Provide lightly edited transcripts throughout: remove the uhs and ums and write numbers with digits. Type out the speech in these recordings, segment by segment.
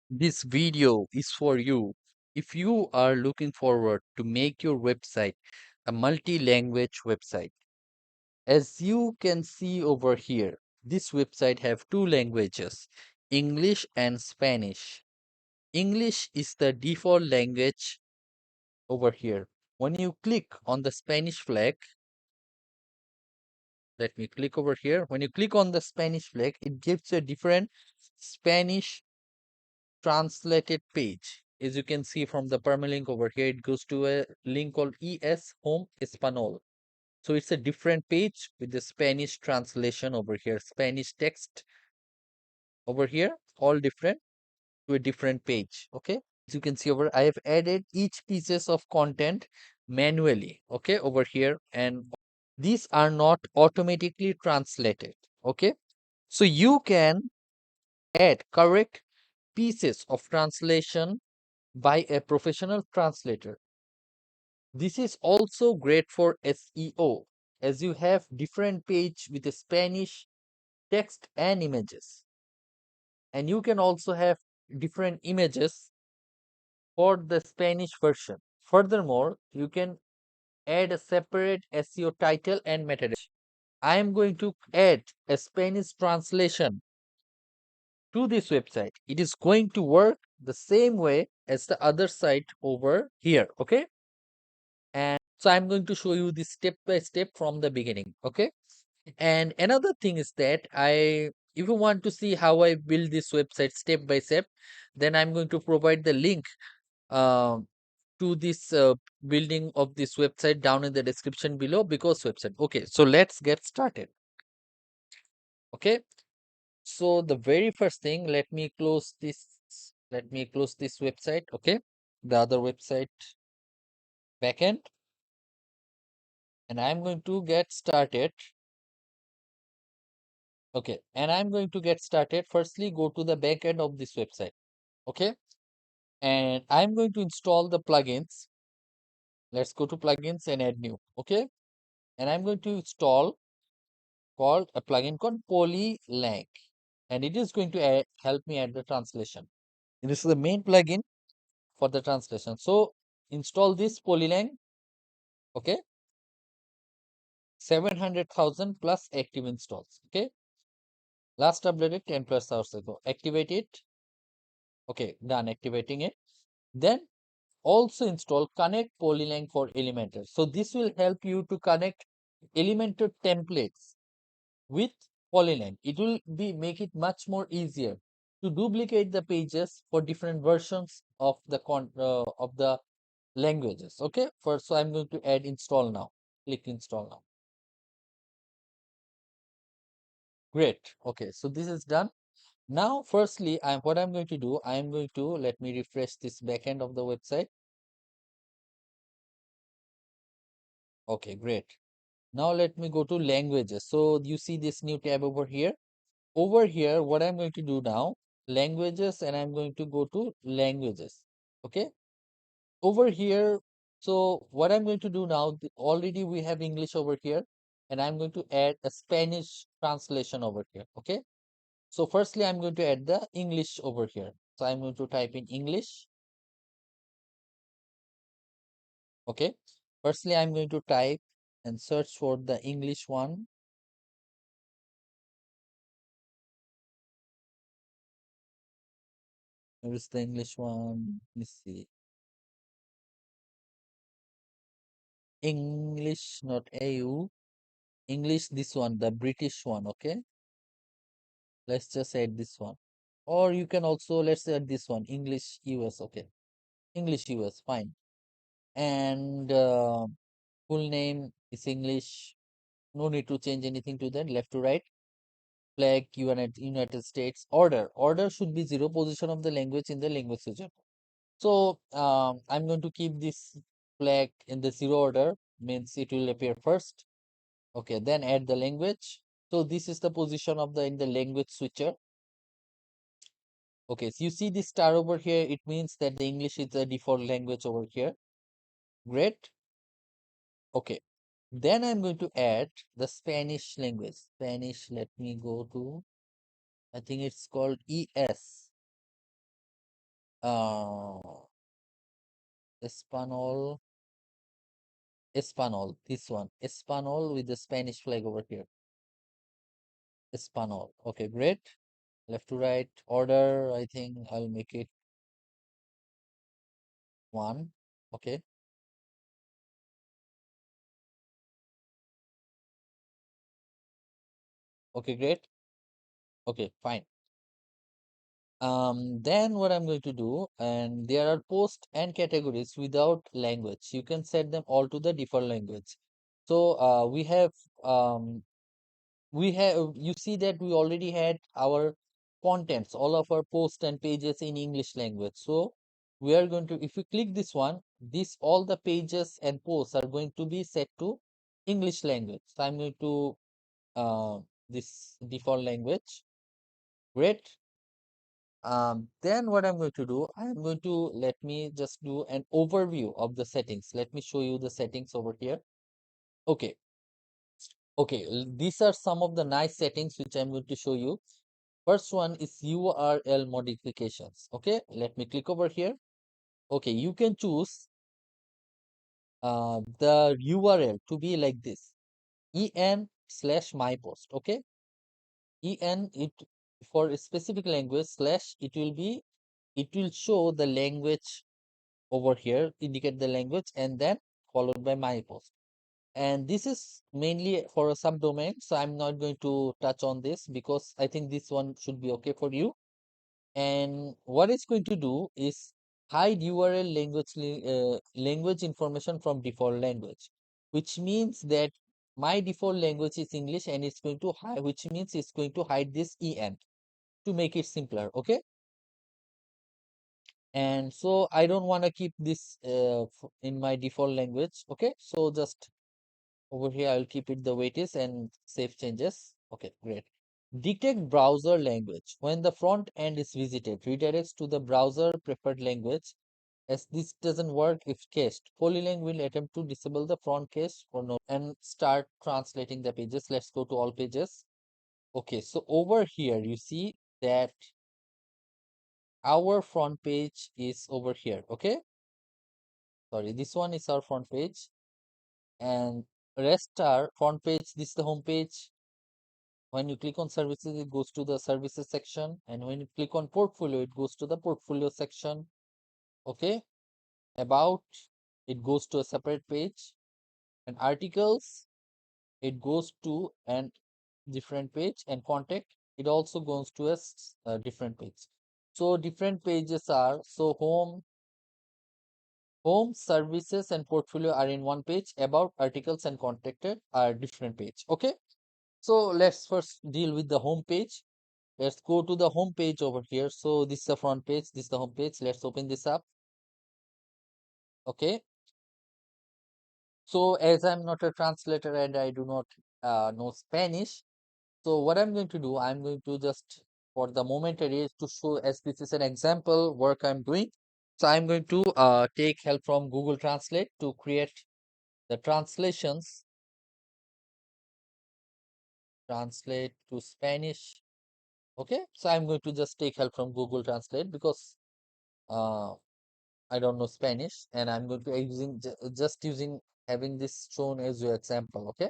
This video is for you if you are looking forward to make your website a multi-language website. As you can see over here, this website have two languages, English and Spanish. English is the default language over here. When you click on the Spanish flag, let me click over here. When you click on the Spanish flag, it gives you a different Spanish translated page. As you can see from the permalink over here, it goes to a link called ES Home Espanol. So it's a different page with the Spanish translation over here, Spanish text over here, all different to a different page. Okay. As you can see over, I have added each pieces of content manually. Okay, over here, and these are not automatically translated. Okay. So you can add correct pieces of translation by a professional translator. This is also great for SEO as you have different page with the Spanish text and images. And you can also have different images for the Spanish version. Furthermore, you can add a separate SEO title and meta. I am going to add a Spanish translation to this website. It is going to work the same way as the other site over here. Okay. And so I'm going to show you this step by step from the beginning. Okay. And another thing is that if you want to see how I build this website step by step, then I'm going to provide the link um, to this building of this website down in the description below because website. Okay, so let's get started. Okay, so the very first thing, let me close this. Let me close this website. Okay, the other website backend, and I'm going to get started. Okay, and I'm going to get started. Firstly, go to the back end of this website. Okay, and I'm going to install the plugins. Let's go to plugins and add new. Okay, and I'm going to install called a plugin called Polylang, and it is going to help me add the translation. This is the main plugin for the translation. So install this Polylang. Okay, 700,000 plus active installs. Okay, last updated 10 plus hours ago. Activate it. Okay, done activating it. Then also install connect Polylang for Elementor. So this will help you to connect Elementor templates with Polyland. It will make it much more easier to duplicate the pages for different versions of the languages. Okay, first, so I'm going to add install now. Click install now. Great. Okay, so this is done. Now, firstly, what I'm going to do, I'm going to let me refresh this backend of the website. Okay, great. Now let me go to languages. So you see this new tab over here. Over here, what I'm going to do now, languages, and I'm going to go to languages. Okay, over here. So what I'm going to do now, already we have English over here, and I'm going to add a Spanish translation over here. Okay, so firstly, I'm going to add the English over here. So I'm going to type in English. Okay, firstly, I'm going to type and search for the English one. Where is the English one? Let me see. English, not AU. English, this one, the British one. Okay, let's just add this one. Or you can also, let's add this one, English US. Okay, English US, fine. And full name is English. No need to change anything to that. Left to right. Flag, United States. Order should be zero, position of the language in the language switcher. So I'm going to keep this flag in the zero order, means it will appear first. Okay, then add the language. So this is the position of the in the language switcher. Okay, so you see this star over here, it means that the English is the default language over here. Great. Okay, then I'm going to add the Spanish language. Spanish, let me go to, I think it's called ES. uh, Espanol, Espanol, this one, Espanol with the Spanish flag over here. Espanol. Okay, great. Left to right order, I think I'll make it one. Okay, okay, great. Okay, fine. Then what I'm going to do, and there are post and categories without language. You can set them all to the default language. So um, we have, you see that we already had our contents, all of our posts and pages in English language. So we are going to, if you click this one, this all the pages and posts are going to be set to English language. So I'm going to this default language. Great. Then what I'm going to do, I'm going to let me just do an overview of the settings. Let me show you the settings over here. Okay, okay, these are some of the nice settings which I'm going to show you. First one is URL modifications. Okay, let me click over here. Okay, you can choose the URL to be like this, en/mypost. Okay, en it for a specific language slash it will be, it will show the language over here, indicate the language, and then followed by my post. And this is mainly for a subdomain, so I'm not going to touch on this because I think this one should be okay for you. And what it's going to do is hide URL language information from default language, which means that my default language is English and it's going to hide, which means it's going to hide this en to make it simpler. Okay. And so I don't want to keep this in my default language. Okay, so just over here I'll keep it the way it is and save changes. Okay, great. Detect browser language. When the front end is visited, redirects to the browser preferred language. As this doesn't work if cached, Polylang will attempt to disable the front cache for no and start translating the pages. Let's go to all pages. Okay, so over here you see that our front page is over here. Okay, sorry, this one is our front page, and rest are front page. This is the home page. When you click on services, it goes to the services section, and when you click on portfolio, it goes to the portfolio section. Okay, about, it goes to a separate page, and articles, it goes to an different page, and contact, it also goes to a different page. So different pages are, so home, services, and portfolio are in one page. About, articles, and contacted are different page. Okay. So let's first deal with the home page. Let's go to the home page over here. So this is the front page. This is the home page. Let's open this up. Okay. So as I'm not a translator and I do not know Spanish, so what I'm going to do, I'm going to just, for the momentary, to show as this is an example work I'm doing. So I'm going to take help from Google Translate to create the translations, translate to Spanish. Okay, so I'm going to just take help from Google Translate because uh, I don't know Spanish, and I'm going to just using having this shown as your example. Okay,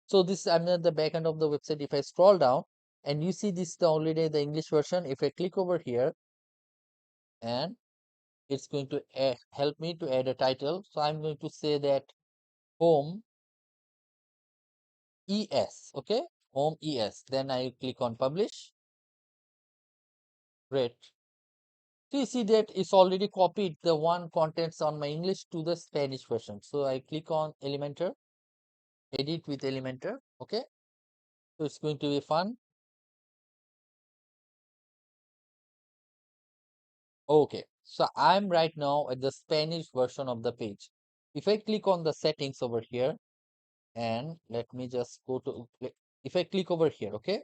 so this, I'm at the back end of the website. If I scroll down and you see this, the already the English version. If I click over here, and it's going to help me to add a title. So I'm going to say that home ES. Okay, home ES. Then I click on publish. Great. So you see that it's already copied the one contents on my English to the Spanish version. So I click on Elementor, edit with Elementor. Okay, so it's going to be fun. Okay, so I'm right now at the Spanish version of the page. If I click on the settings over here, and let me just go to, if I click over here, okay,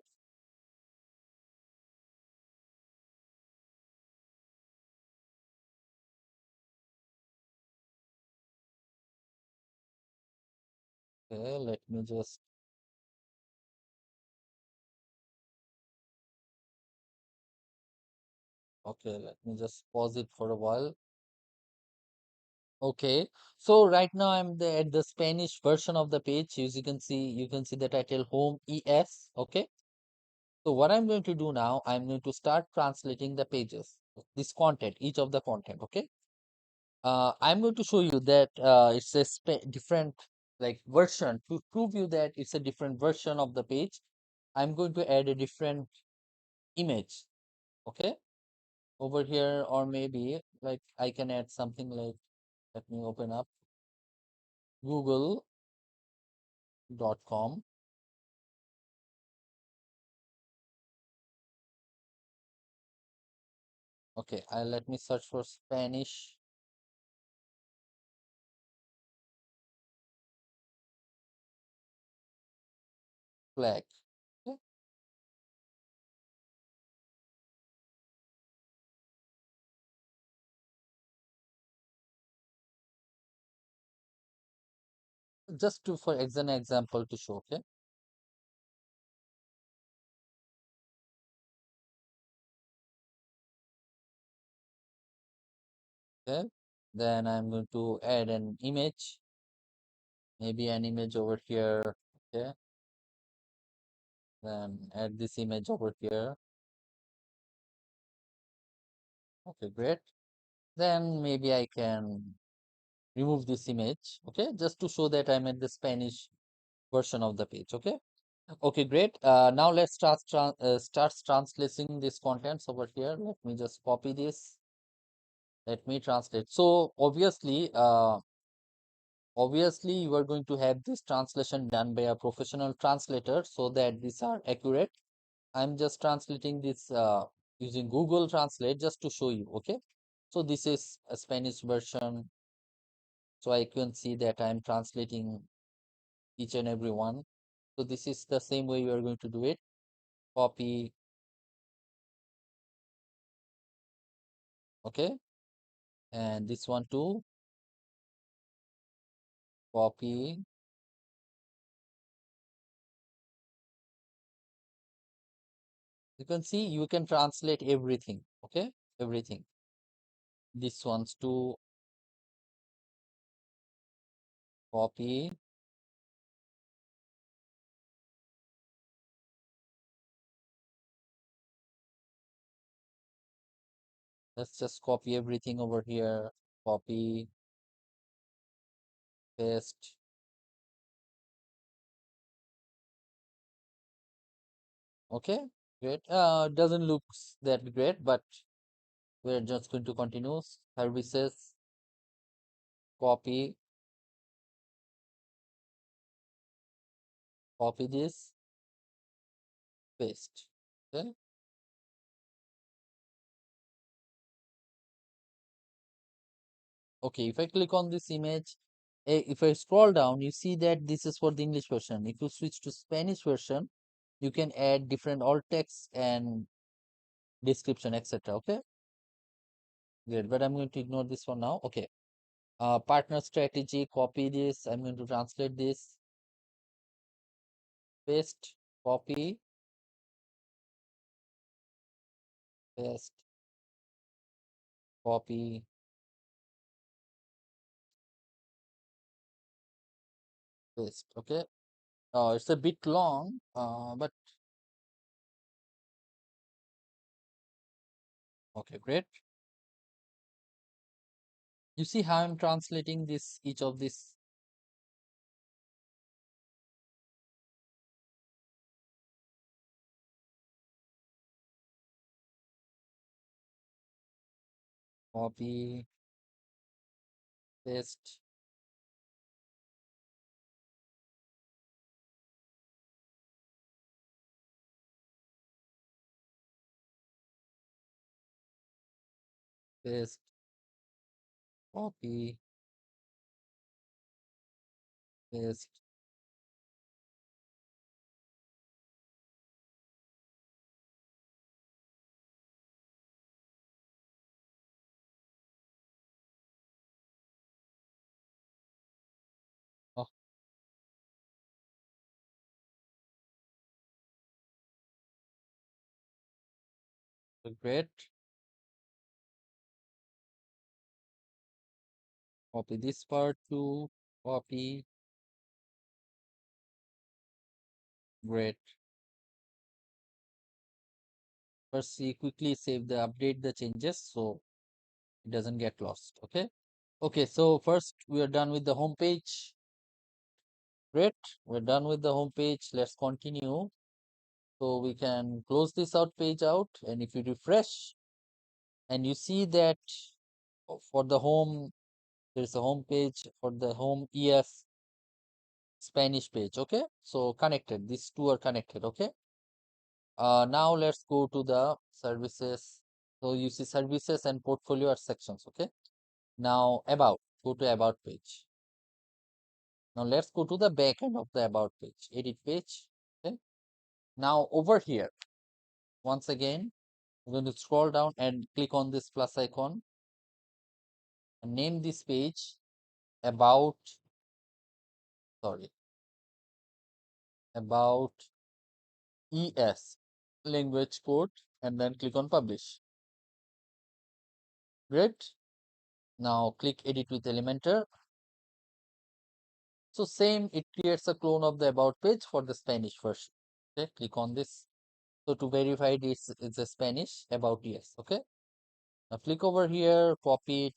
let me just, Okay, let me just pause it for a while. Okay, so right now at the Spanish version of the page. As you can see the title Home ES. Okay, so what I'm going to do now, I'm going to start translating the pages, this content, each of the content. Okay, I'm going to show you that it's a different like version to prove you that it's a different version of the page. I'm going to add a different image. Okay, over here, or maybe like I can add something like, let me open up google.com. Okay, I let me search for Spanish flag. Okay, just to for an example to show. Okay, okay, then I'm going to add an image, maybe an image over here. Okay, then add this image over here. Okay, great. Then maybe I can remove this image. Okay, just to show that I'm at the Spanish version of the page. Okay. Okay, great. Now let's start translating this contents over here. Let me just copy this. Let me translate. So obviously you are going to have this translation done by a professional translator so that these are accurate. I'm just translating this using Google Translate just to show you. Okay. So this is a Spanish version. So I can see that I'm translating each and every one. So this is the same way you are going to do it. Copy. Okay. And this one too. Copy. You can see you can translate everything. Okay. Everything. This one's to copy. Let's just copy everything over here. Copy, paste. Okay. Great. Doesn't look that great, but we're just going to continue. Services, copy, copy this, paste. Okay. Okay, if I click on this image, if I scroll down, you see that this is for the English version. If you switch to Spanish version, you can add different alt text and description, etc. Okay, great. But I'm going to ignore this for now. Okay, partner strategy, copy this. I'm going to translate this, paste, copy, paste, copy, paste. Okay, it's a bit long, but okay, great. You see how I'm translating this, each of this. Copy, paste, paste, copy, paste. Oh, great. Copy this part too. Copy. Great. First, we quickly save the update the changes so it doesn't get lost. Okay. Okay. So first we are done with the home page. Great. We're done with the home page. Let's continue. So we can close this out page out, and if you refresh and you see that for the home, there's a home page for the home EF Spanish page. Okay. So connected. These two are connected. Okay. Now let's go to the services. So you see services and portfolio are sections. Okay. Now about, go to about page. Now let's go to the back end of the about page, edit page. Okay. Now over here, once again, I'm going to scroll down and click on this plus icon and name this page about, sorry, about ES language code, and then click on publish. Great. Now click edit with Elementor. So same, it creates a clone of the about page for the Spanish version. Okay, click on this. So to verify this is a Spanish about ES. Okay. Now click over here, copy it,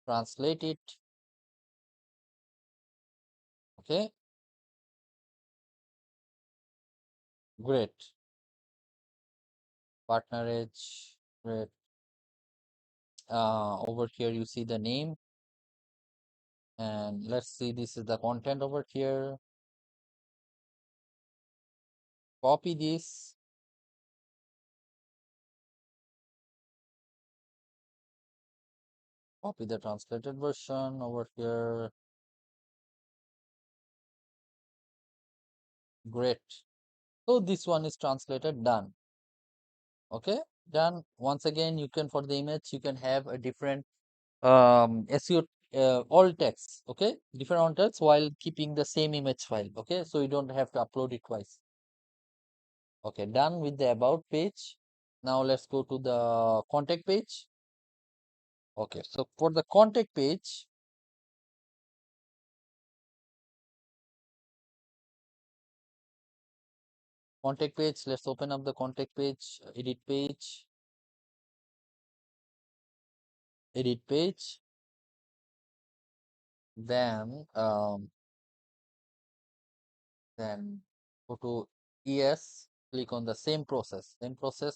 translate it. Okay. Great. Partner edge. Great. Over here you see the name, and let's see, this is the content over here. Copy this, copy the translated version over here. Great. So this one is translated, done. Okay, done. Once again, you can, for the image, you can have a different SEO alt text. Okay, different alt text while keeping the same image file. Okay, so you don't have to upload it twice. Okay, done with the about page. Now let's go to the contact page. Okay, so for the contact page, let's open up the contact page, edit page. Then then go to ES, click on the same process,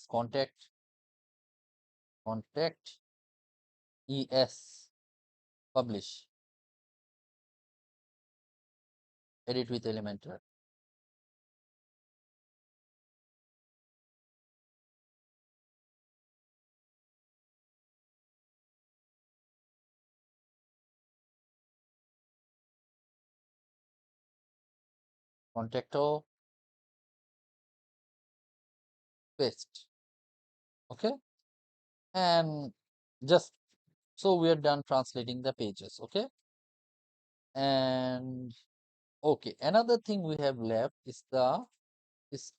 contact ES, publish, edit with Elementor. Contacto, paste. Okay, and just so we are done translating the pages. Okay, and okay, another thing we have left is the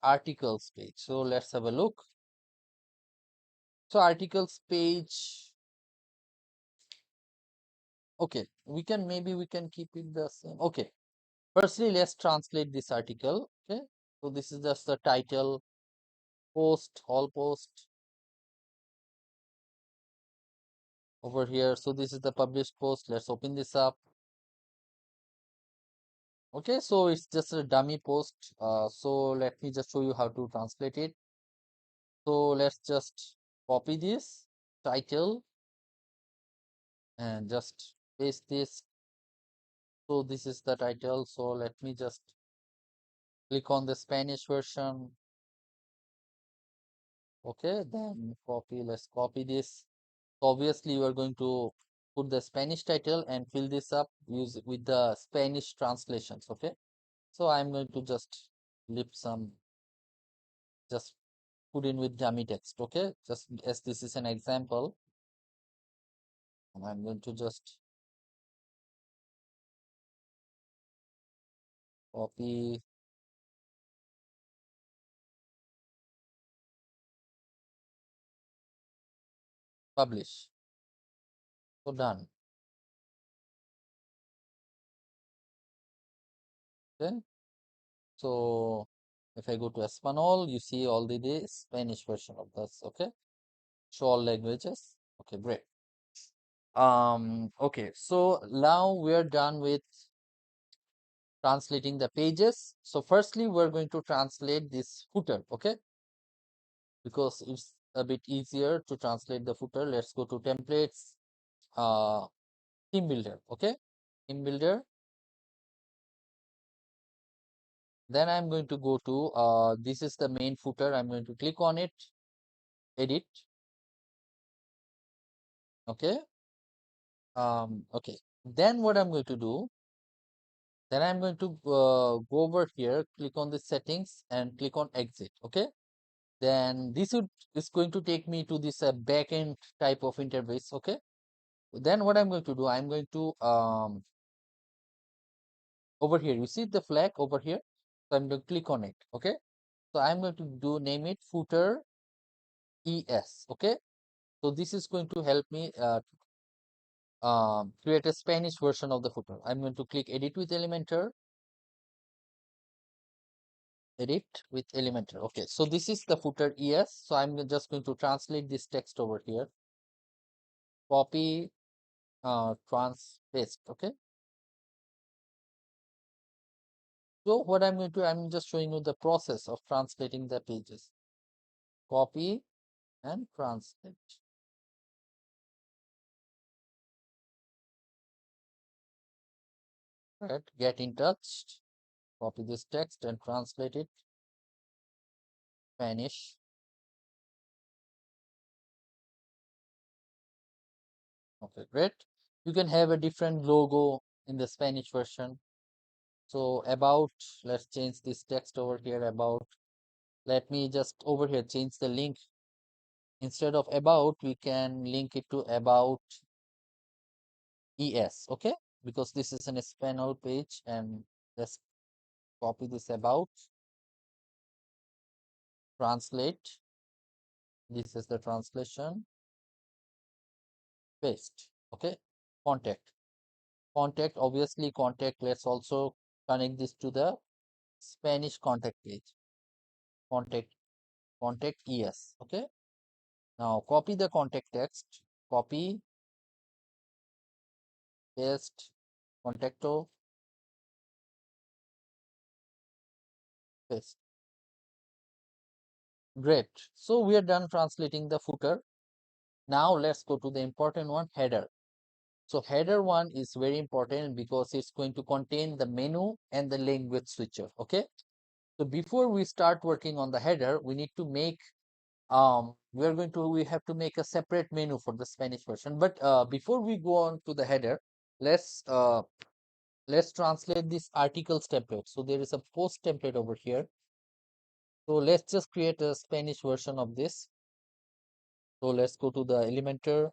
articles page. So let's have a look. So articles page. Okay, maybe we can keep it the same. Okay, firstly let's translate this article. Okay, so this is just the title, post, all post over here. So this is the published post. Let's open this up. Okay, so it's just a dummy post. So let me just show you how to translate it. So let's just copy this title and just paste this. So this is the title. So let me just click on the Spanish version. Okay, then copy. Let's copy this. Obviously, you are going to put the Spanish title and fill this up with the Spanish translations. Okay, so I'm going to just leave some, just put in with dummy text. Okay, just as this is an example, and I'm going to just copy, publish. So done. Okay. So if I go to Espanol, you see already the Spanish version of this. Okay. Show all languages. Okay, great. Okay, so now we're done with translating the pages. So firstly, we're going to translate this footer, okay? Because it's a bit easier to translate the footer. Let's go to templates, uh, theme builder, okay? Theme builder. Then I'm going to go to, this is the main footer. I'm going to click on it, edit, okay? Okay. Then what I'm going to do, then I'm going to go over here, click on the settings and click on exit, okay? Then this is going to take me to this backend type of interface, okay? Then what I'm going to do, I'm going to over here, you see the flag over here, so I'm going to click on it, okay? So I'm going to do name it footer es, okay? So this is going to help me create a Spanish version of the footer. I'm going to click edit with Elementor, edit with Elementor. Okay, so this is the footer es. So I'm just going to translate this text over here, copy, paste, okay? So what I'm going to, I'm just showing you the process of translating the pages. Copy and translate. Right, get in touch. Copy this text and translate it. Spanish. Okay, great. You can have a different logo in the Spanish version. So about, let's change this text over here about. Let me just over here change the link. Instead of about, we can link it to about es, okay? Because this is an Espanol page and let's copy this about, translate. This is the translation, paste, okay? Contact. Contact, obviously contact, let's also connect this to the Spanish contact page. Contact, contact es, okay? Now copy the contact text, copy, paste, contacto, paste. Great. So we are done translating the footer. Now let's go to the important one, header. So header one is very important because it's going to contain the menu and the language switcher, okay? So before we start working on the header, we need to make we have to make a separate menu for the Spanish version. But before we go on to the header, let's uh, let's translate this articles template. So there is a post template over here. So let's just create a Spanish version of this. So let's go to the Elementor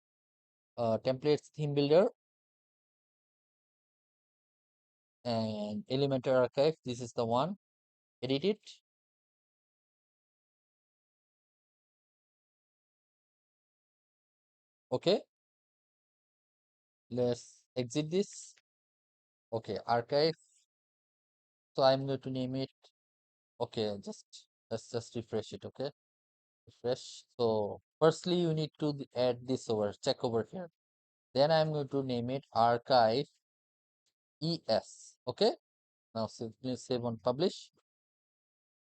templates theme builder and Elementor archive. This is the one. Edit it. Okay. Let's exit this. Okay, archive. So I'm going to name it. Okay, let's just refresh it. Okay, refresh. So firstly, you need to add this over, check over here. Then I'm going to name it archive es. Okay, now save on publish.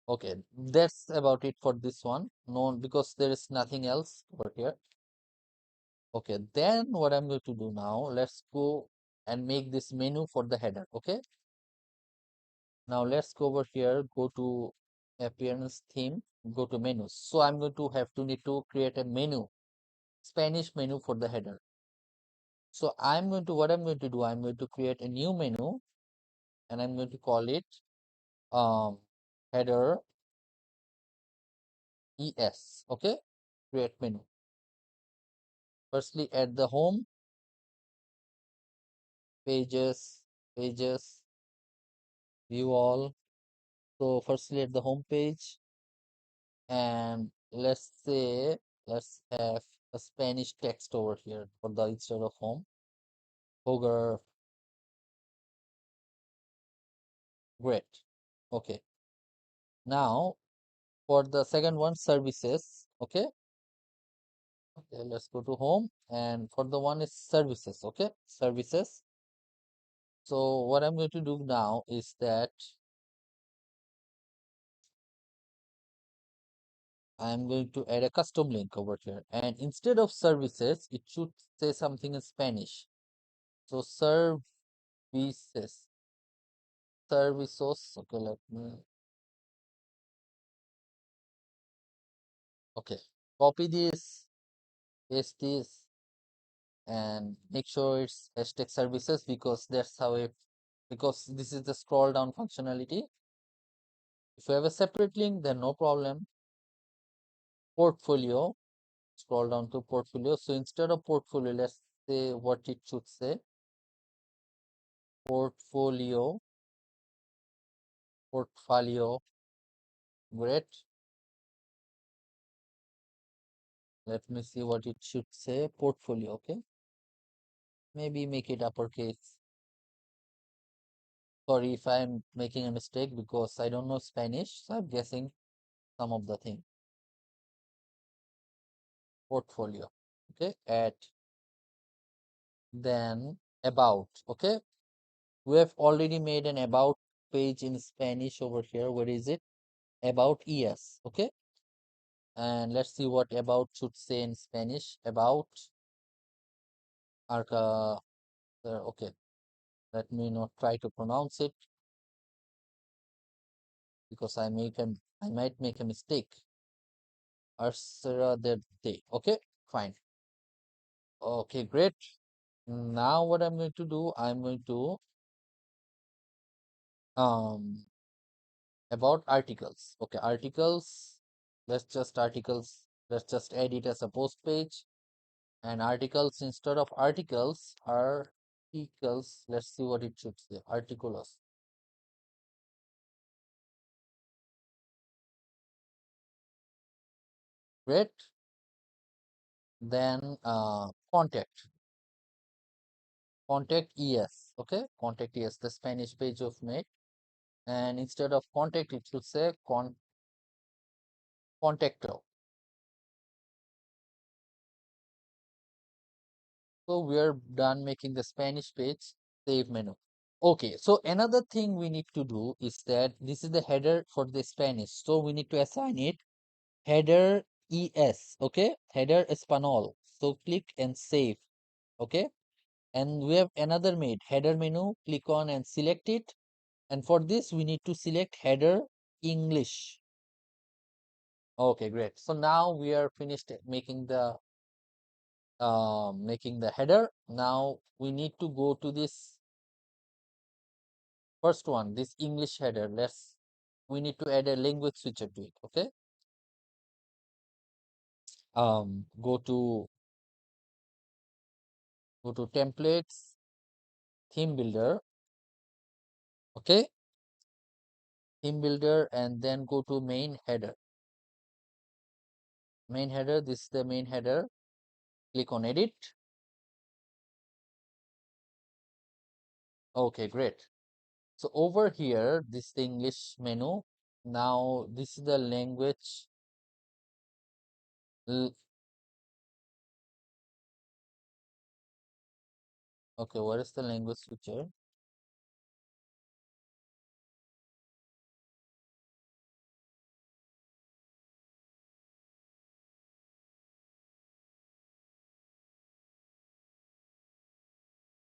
Okay, that's about it for this one. No, because there is nothing else over here. Okay, then what I'm going to do now, let's go and make this menu for the header. Okay, now let's go over here, go to appearance theme, go to menus. So I'm going to have to need to create a menu, Spanish menu for the header. So what I'm going to do, I'm going to create a new menu and I'm going to call it um, header es. Okay, create menu. Firstly, add the home, pages, pages, view all. So firstly at the home page and let's say let's have a Spanish text over here for the instead of home. Ogre, great. Okay. Now for the second one, services. Okay. Okay, let's go to home. And for the one is services. Okay. Services. So what I'm going to do now is that I'm going to add a custom link over here. And instead of services, it should say something in Spanish. So services. Services. Okay, let me. Okay. Copy this, paste this, and make sure it's hashtag services because that's how it, because this is the scroll down functionality. If you have a separate link, then no problem. Portfolio, scroll down to portfolio. So instead of portfolio, let's say what it should say. Portfolio, portfolio, great. Let me see what it should say. Portfolio, okay. Maybe make it uppercase. Sorry if I'm making a mistake because I don't know Spanish, so I'm guessing some of the thing. Portfolio, okay. At then about, okay. We have already made an about page in Spanish over here. Where is it? About ES, okay. And let's see what about should say in Spanish. About arca, okay. Let me not try to pronounce it because I might make a mistake. Arsera de day. Okay, fine. Okay, great. Now what I'm going to do, I'm going to um about articles. Okay, articles. Let's just add it as a post page. And articles instead of articles are articles. Let's see what it should say. Articulous. Great. Then contact. Contact ES. Okay, contact ES, the Spanish page of made. And instead of contact, it should say contacto. So we are done making the Spanish page. Save menu. Okay, so another thing we need to do is that this is the header for the Spanish. So we need to assign it header ES. Okay, header Espanol. So click and save. Okay, and we have another made header menu. Click on and select it. And for this, we need to select header English. Okay, great. So now we are finished making the header. Now we need to go to this first one, this English header. We need to add a language switcher to it. Okay. Go to templates, theme builder. Okay, theme builder, and then go to main header. Main header. This is the main header. Click on edit. Okay, great. So over here, this is the English menu. Now this is the language. Okay, what is the language switcher?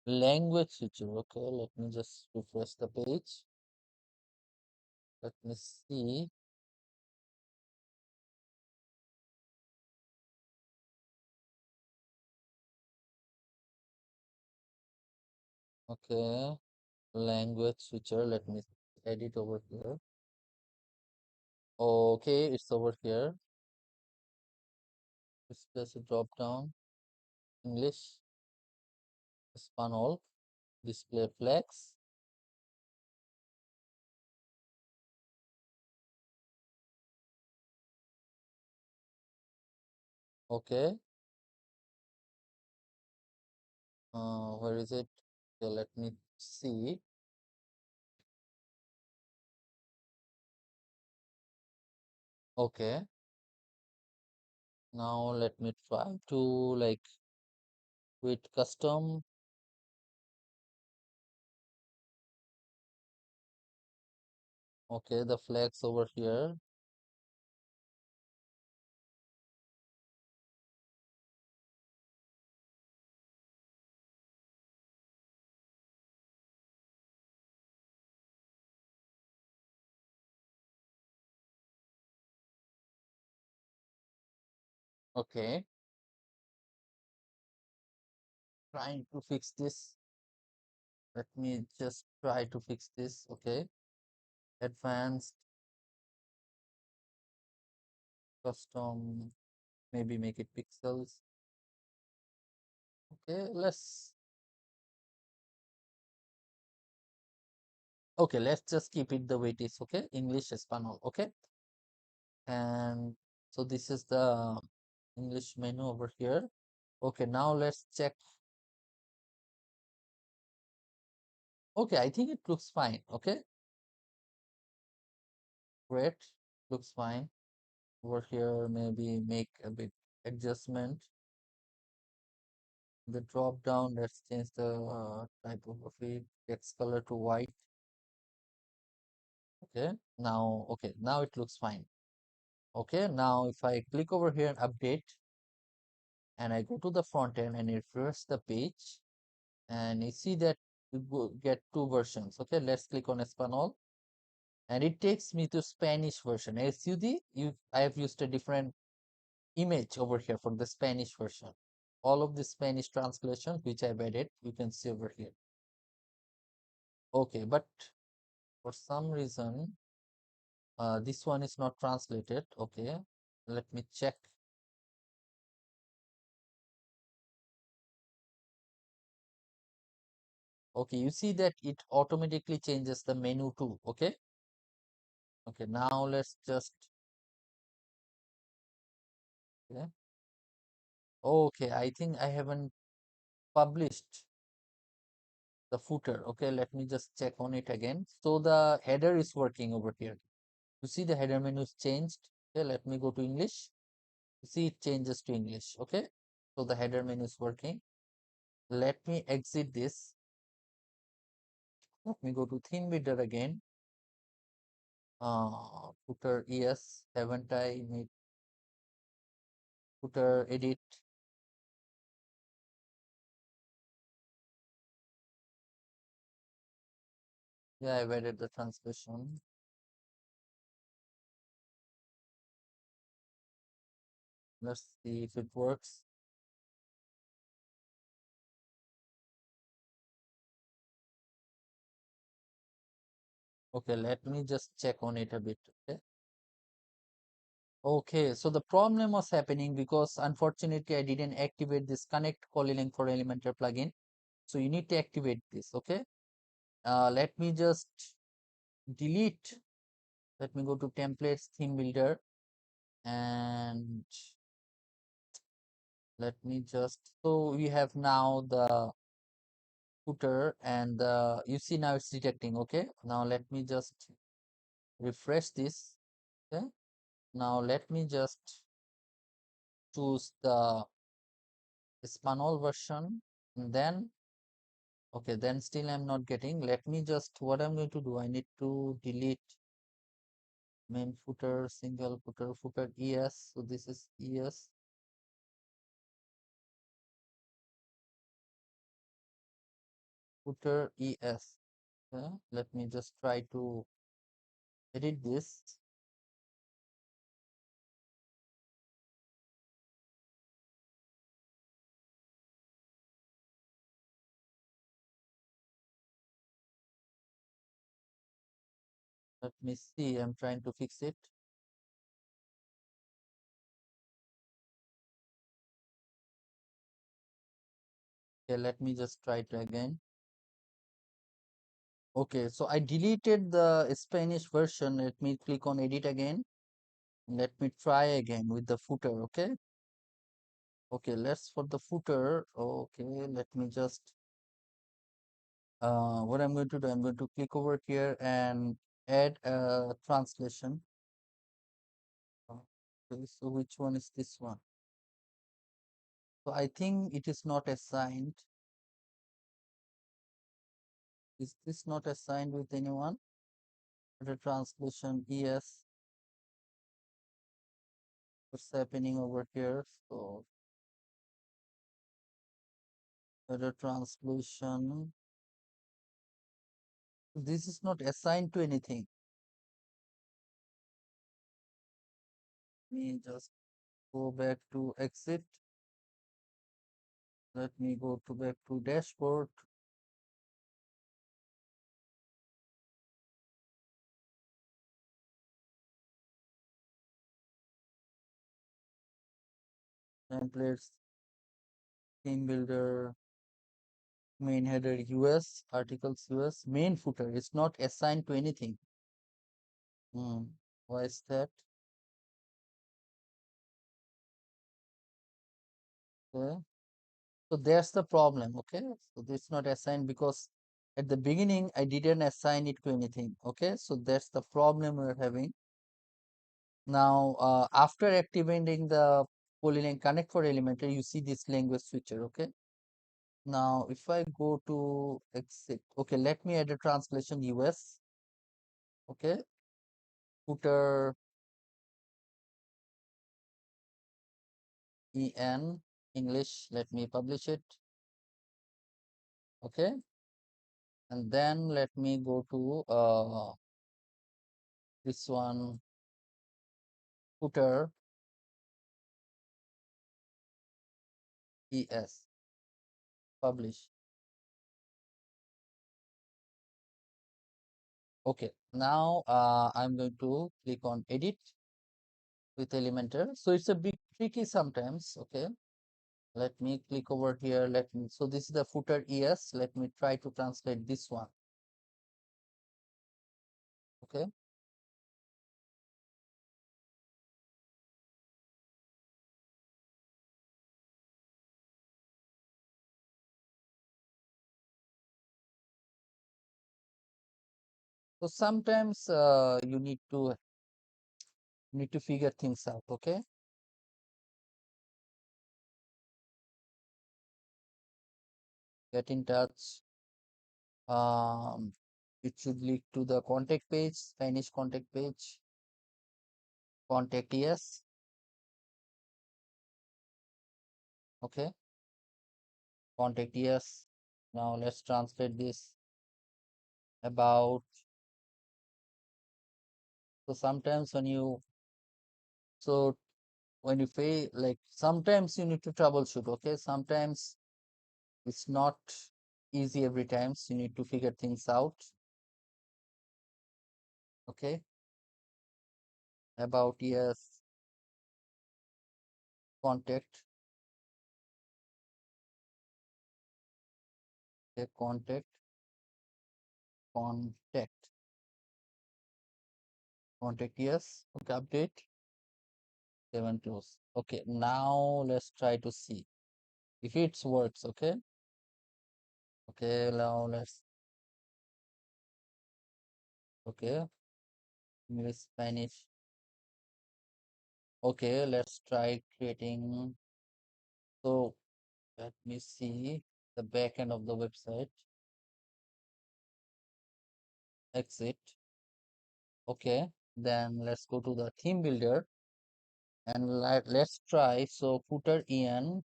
Language switcher. Okay, let me just refresh the page. Let me see. Okay, language switcher. Let me edit over here. Okay, it's over here. It's just a drop down. English, Espanol, display flex. Okay, Where is it? Okay, let me see. Okay, now let me try to like with custom. Okay, the flags over here. Okay, trying to fix this. Let me just try to fix this. Okay, advanced, custom, maybe make it pixels. Okay, let's just keep it the way it is. Okay, English Espanol. Okay, and so this is the English menu over here. Okay, now let's check. Okay, I think it looks fine. Okay, great, looks fine. Over here, maybe make a bit adjustment. The drop down, let's change the typography, text color to white. Okay, now it looks fine. Okay, now if I click over here and update, and I go to the front end and refresh the page, and you see that get two versions. Okay, let's click on Espanol, and it takes me to Spanish version. As you see, I have used a different image over here for the Spanish version. All of the Spanish translations which I've added, you can see over here. Okay, but for some reason, this one is not translated. Okay, let me check. Okay, you see that it automatically changes the menu too. Okay, okay, now let's just, okay, okay, I think I haven't published the footer. Okay, let me just check on it again. So the header is working over here. You see the header menu is changed. Okay, let me go to English. You see it changes to English. Okay, so the header menu is working. Let me exit this. Let me go to theme builder again. Footer, yes, haven't I made footer edit? Yeah, I've added the translation. Let's see if it works. Okay, let me just check on it a bit. Okay. Okay, so the problem was happening because unfortunately I didn't activate this connect Polylang for Elementor plugin. So you need to activate this. Okay. Let me just delete. Let me go to templates theme builder, and let me just, so we have now the footer, and you see now it's detecting. Okay, now let me just refresh this. Okay, now let me just choose the Espanol version, and then, okay, then still I'm not getting. Let me just, what I'm going to do, I need to delete main footer, single footer, footer ES. So this is ES. Footer ES. Okay, let me just try to edit this. Let me see, I'm trying to fix it. Okay, let me just try it again. Okay, so I deleted the Spanish version. Let me click on edit again. Let me try again with the footer. Okay. Okay, let's for the footer. Okay, let me just what I'm going to do, I'm going to click over here and add a translation. Okay, so which one is this one? So I think it is not assigned. Is this not assigned with anyone? The translation, yes. What's happening over here? So the translation. This is not assigned to anything. Let me just go back to exit. Let me go to back to dashboard. Templates, theme builder, main header US, articles US, main footer. It's not assigned to anything. Why is that? Okay. So that's the problem. Okay. So it's not assigned because at the beginning I didn't assign it to anything. Okay. So that's the problem we're having. Now, after activating the Polyland Connect for Elementor, you see this language switcher. Okay. Now, if I go to exit, okay, let me add a translation US. Okay. Footer en English. Let me publish it. Okay. And then let me go to this one, footer es, publish. Okay, now I'm going to click on edit with Elementor. So it's a bit tricky sometimes. Okay, let me click over here. So this is the footer es. Let me try to translate this one. Okay, so sometimes you need to figure things out. Okay, get in touch. Um, it should lead to the contact page, Spanish contact page. Contact yes. Okay, contact yes. Now let's translate this about. So sometimes so when you pay, like sometimes you need to troubleshoot. Okay, sometimes it's not easy every time. So you need to figure things out. Okay, about yes, contact. Okay, contact, contact yes. Okay, update 7 close. Okay, now let's try to see if it works. Okay, okay, now let's. Okay, English, Spanish. Okay, let's try creating. So let me see the back end of the website. Exit. Okay, then let's go to the theme builder and let's try. So footer en,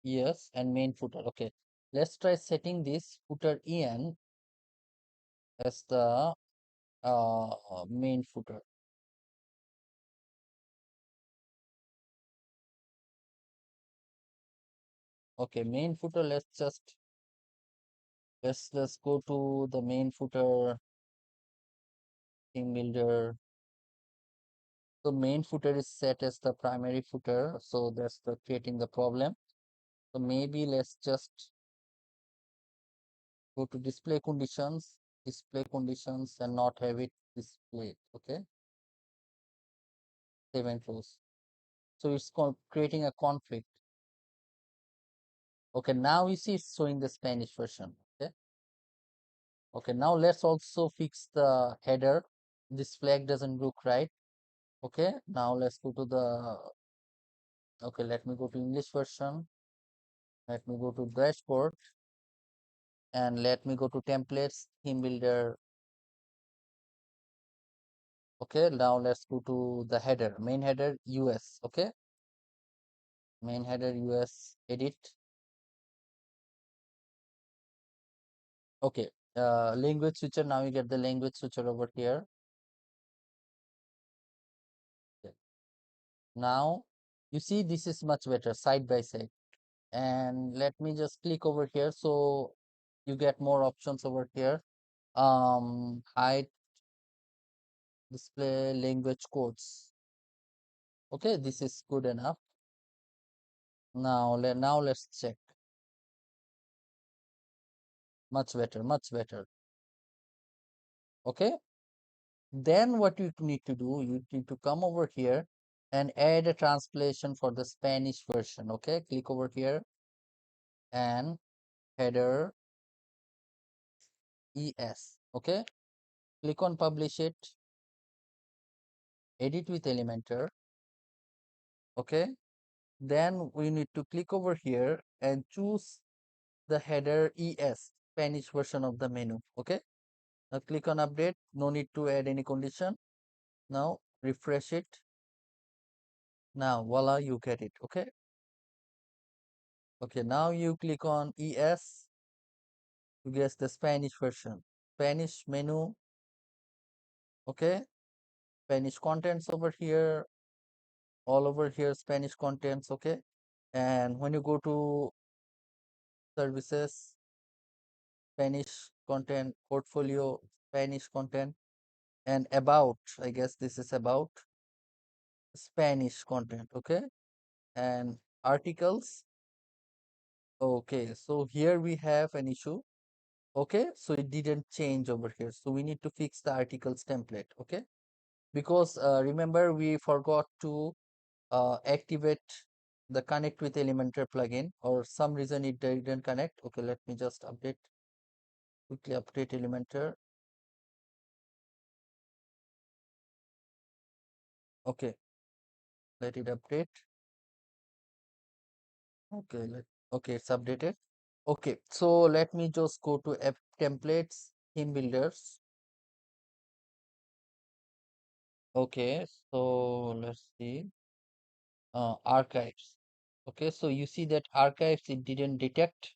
yes, and main footer. Okay, let's try setting this footer en as the main footer. Okay, main footer. Let's go to the main footer theme builder. So main footer is set as the primary footer, so that's the creating the problem. So maybe let's just go to display conditions and not have it displayed. Okay, save and close. So it's called creating a conflict. Okay, now you see it's showing the Spanish version. Okay. Okay, now let's also fix the header. This flag doesn't look right. Okay, now let's go to the, okay, let me go to English version. Let me go to dashboard and let me go to templates, theme builder. Okay, now let's go to the header, main header US. Okay, main header US, edit. Okay, language switcher. Now you get the language switcher over here. Okay. Now you see this is much better side by side. And let me just click over here so you get more options over here. Hide, display, language codes. Okay, this is good enough. Now let's check. Much better, much better. Okay, then what you need to do, you need to come over here and add a translation for the Spanish version. Okay, click over here and header ES. Okay, click on publish it, edit with Elementor. Okay, then we need to click over here and choose the header ES, Spanish version of the menu. Okay, now click on update. No need to add any condition. Now refresh it. Now voila, you get it. Okay, okay, now you click on ES to get the Spanish version, Spanish menu. Okay, Spanish contents over here, all over here, Spanish contents. Okay, and when you go to services, Spanish content, portfolio, Spanish content, and about, I guess this is about Spanish content. Okay, and articles. Okay, so here we have an issue. Okay, so it didn't change over here, so we need to fix the articles template. Okay, because remember we forgot to activate the connect with Elementor plugin, or some reason it didn't connect. Okay, let me just update, quickly update Elementor. Okay, let it update. Okay, okay, it's updated. Okay, so let me just go to app templates, theme builders. Okay, so let's see, archives. Okay, so you see that archives, it didn't detect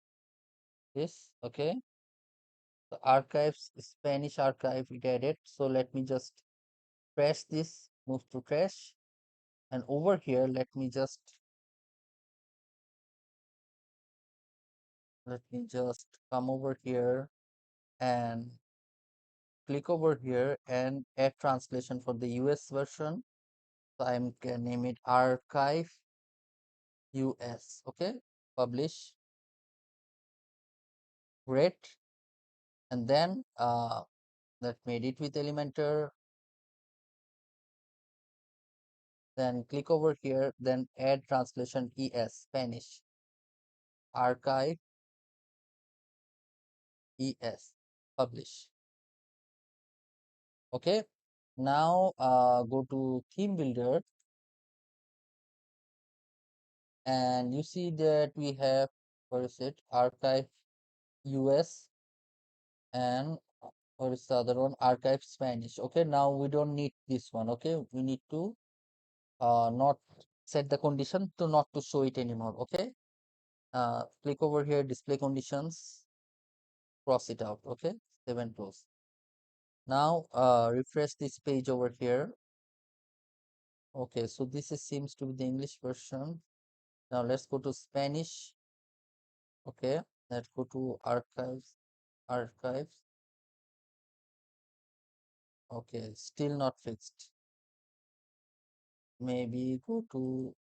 this. Okay, the archives, Spanish archive, it added. So let me just trash this, move to trash, and over here let me just come over here and click over here and add translation for the US version. So I'm gonna name it archive US. Okay, publish, great, and then let me edit with Elementor. Then click over here, then add translation ES, Spanish, archive ES, publish. Okay, now go to theme builder, and you see that we have, what is it, archive US, and what is the other one, archive Spanish. Okay, now we don't need this one. Okay, we need to not set the condition to not to show it anymore. Okay, click over here, display conditions, cross it out. Okay, save and close. Now refresh this page over here. Okay, so this is, seems to be the English version. Now let's go to Spanish. Okay, let's go to archives. Okay, still not fixed. Maybe go to,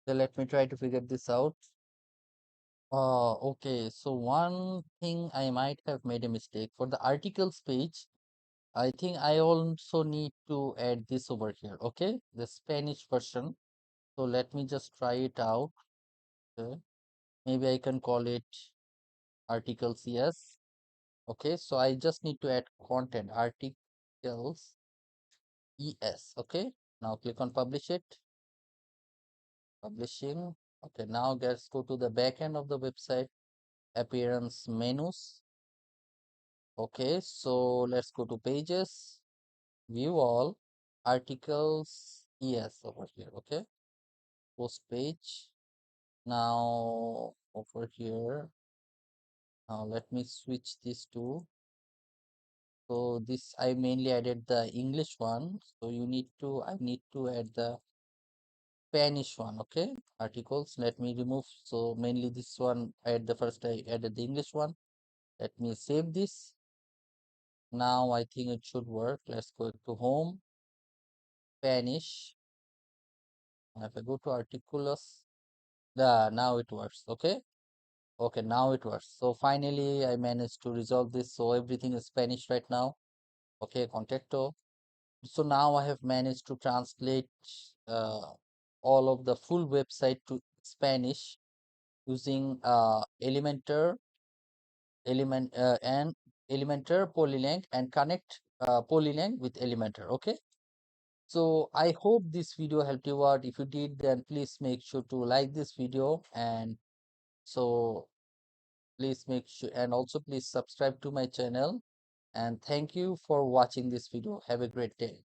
So let me try to figure this out. Okay, so one thing I might have made a mistake for the articles page. I think I also need to add this over here. Okay, the Spanish version. So let me just try it out. Okay. Maybe I can call it articles. Yes. Okay, so I just need to add content articles es. Okay, now click on publish it. Publishing. Okay, now let's go to the back end of the website, appearance menus. Okay, so let's go to pages, view all, articles, yes, over here. Okay, post page. Now over here, now let me switch this to, so this I mainly added the English one. So I need to add the Spanish one. Okay, articles. Let me remove. So mainly this one, I added the English one. Let me save this. Now I think it should work. Let's go to home, Spanish. If I go to articulus, now it works. Okay. Okay, now it works. So finally I managed to resolve this. So everything is Spanish right now. Okay, contacto. So now I have managed to translate uh, all of the full website to Spanish using and Elementor, Polylang, and connect Polylang with Elementor. Okay. So I hope this video helped you out. If you did, then please make sure to like this video, and so please make sure, and also please subscribe to my channel, and thank you for watching this video. Have a great day.